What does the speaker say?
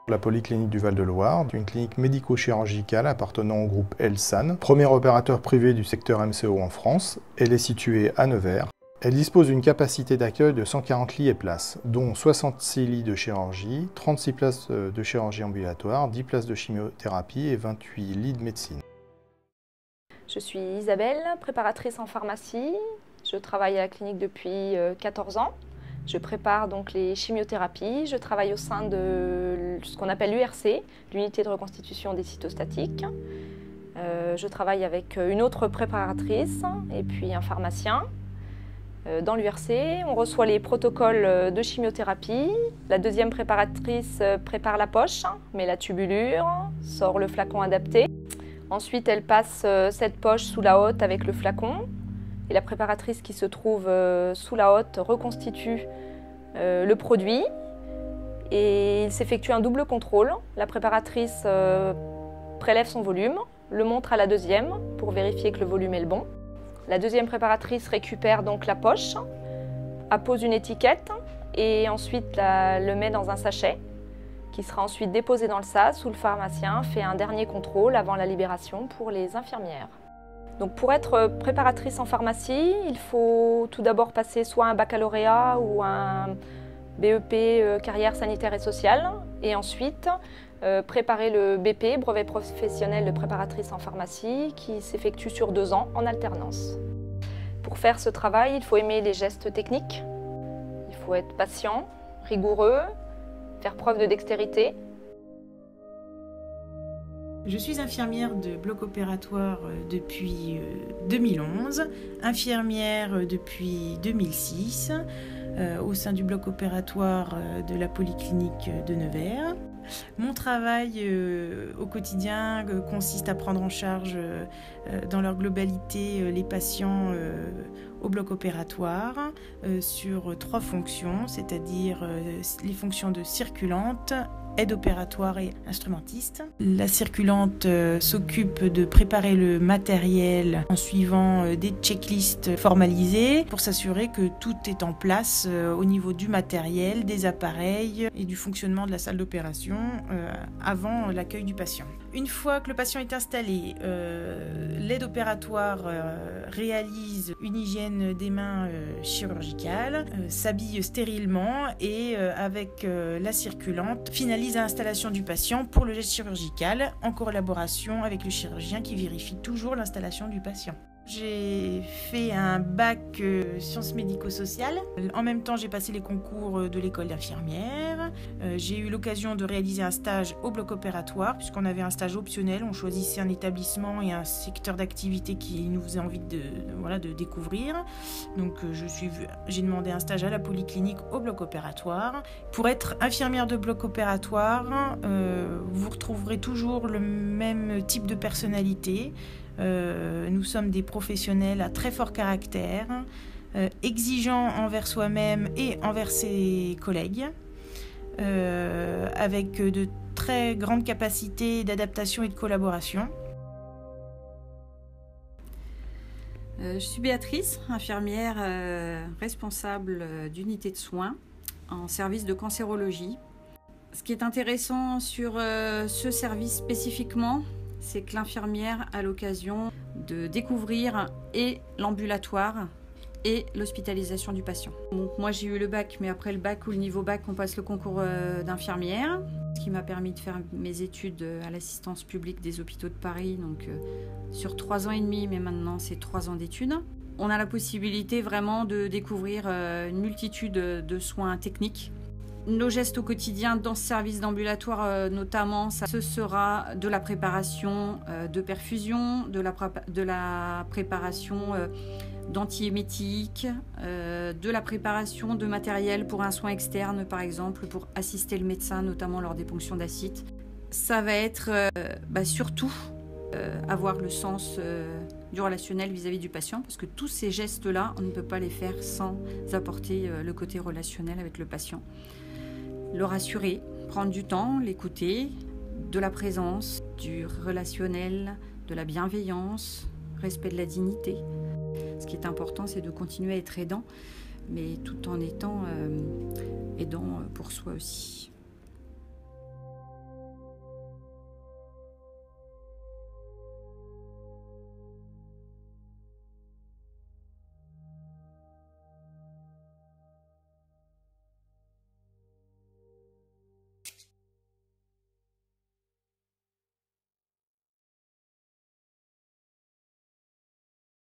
La Polyclinique du Val-de-Loire, une clinique médico-chirurgicale appartenant au groupe Elsan, premier opérateur privé du secteur MCO en France. Elle est située à Nevers. Elle dispose d'une capacité d'accueil de 140 lits et places, dont 66 lits de chirurgie, 36 places de chirurgie ambulatoire, 10 places de chimiothérapie et 28 lits de médecine. Je suis Isabelle, préparatrice en pharmacie. Je travaille à la clinique depuis 14 ans. Je prépare donc les chimiothérapies. Je travaille au sein de ce qu'on appelle l'URC, l'unité de reconstitution des cytostatiques. Je travaille avec une autre préparatrice et puis un pharmacien. Dans l'URC, on reçoit les protocoles de chimiothérapie. La deuxième préparatrice prépare la poche, met la tubulure, sort le flacon adapté. Ensuite, elle passe cette poche sous la hotte avec le flacon. Et la préparatrice qui se trouve sous la hotte reconstitue le produit. Et il s'effectue un double contrôle. La préparatrice prélève son volume, le montre à la deuxième pour vérifier que le volume est le bon. La deuxième préparatrice récupère donc la poche, appose une étiquette et ensuite le met dans un sachet qui sera ensuite déposé dans le sas où le pharmacien fait un dernier contrôle avant la libération pour les infirmières. Donc pour être préparatrice en pharmacie, il faut tout d'abord passer soit un baccalauréat ou un BEP carrière sanitaire et sociale et ensuite préparer le BP, brevet professionnel de préparatrice en pharmacie, qui s'effectue sur 2 ans en alternance. Pour faire ce travail, il faut aimer les gestes techniques, il faut être patient, rigoureux, faire preuve de dextérité. Je suis infirmière de bloc opératoire depuis 2011, infirmière depuis 2006 au sein du bloc opératoire de la Polyclinique de Nevers. Mon travail au quotidien consiste à prendre en charge dans leur globalité les patients au bloc opératoire sur 3 fonctions, c'est-à-dire les fonctions de circulante, aide opératoire et instrumentiste. La circulante s'occupe de préparer le matériel en suivant des checklists formalisées pour s'assurer que tout est en place au niveau du matériel, des appareils et du fonctionnement de la salle d'opération avant l'accueil du patient. Une fois que le patient est installé, l'aide opératoire réalise une hygiène des mains chirurgicale, s'habille stérilement et avec la circulante finalise l'installation du patient pour le geste chirurgical en collaboration avec le chirurgien qui vérifie toujours l'installation du patient. J'ai fait un bac sciences médico-sociales. En même temps, j'ai passé les concours de l'école d'infirmière. J'ai eu l'occasion de réaliser un stage au bloc opératoire, puisqu'on avait un stage optionnel. On choisissait un établissement et un secteur d'activité qui nous faisait envie de découvrir. Donc, j'ai demandé un stage à la Polyclinique au bloc opératoire. Pour être infirmière de bloc opératoire, vous retrouverez toujours le même type de personnalité. Nous sommes des professionnels à très fort caractère, exigeants envers soi-même et envers ses collègues, avec de très grandes capacités d'adaptation et de collaboration. Je suis Béatrice, infirmière responsable d'unité de soins en service de cancérologie. Ce qui est intéressant sur ce service spécifiquement, c'est que l'infirmière a l'occasion de découvrir et l'ambulatoire et l'hospitalisation du patient. Donc moi j'ai eu le bac, mais après le bac ou le niveau bac, on passe le concours d'infirmière, ce qui m'a permis de faire mes études à l'assistance publique des hôpitaux de Paris, donc sur 3 ans et demi, mais maintenant c'est 3 ans d'études. On a la possibilité vraiment de découvrir une multitude de soins techniques. Nos gestes au quotidien dans ce service d'ambulatoire notamment, ce sera de la préparation de perfusion, de la préparation d'antiémétiques, de la préparation de matériel pour un soin externe par exemple, pour assister le médecin notamment lors des ponctions d'acide. Ça va être surtout avoir le sens du relationnel vis-à-vis du patient, parce que tous ces gestes-là, on ne peut pas les faire sans apporter le côté relationnel avec le patient. Le rassurer, prendre du temps, l'écouter, de la présence, du relationnel, de la bienveillance, respect de la dignité. Ce qui est important, c'est de continuer à être aidant, mais tout en étant aidant pour soi aussi.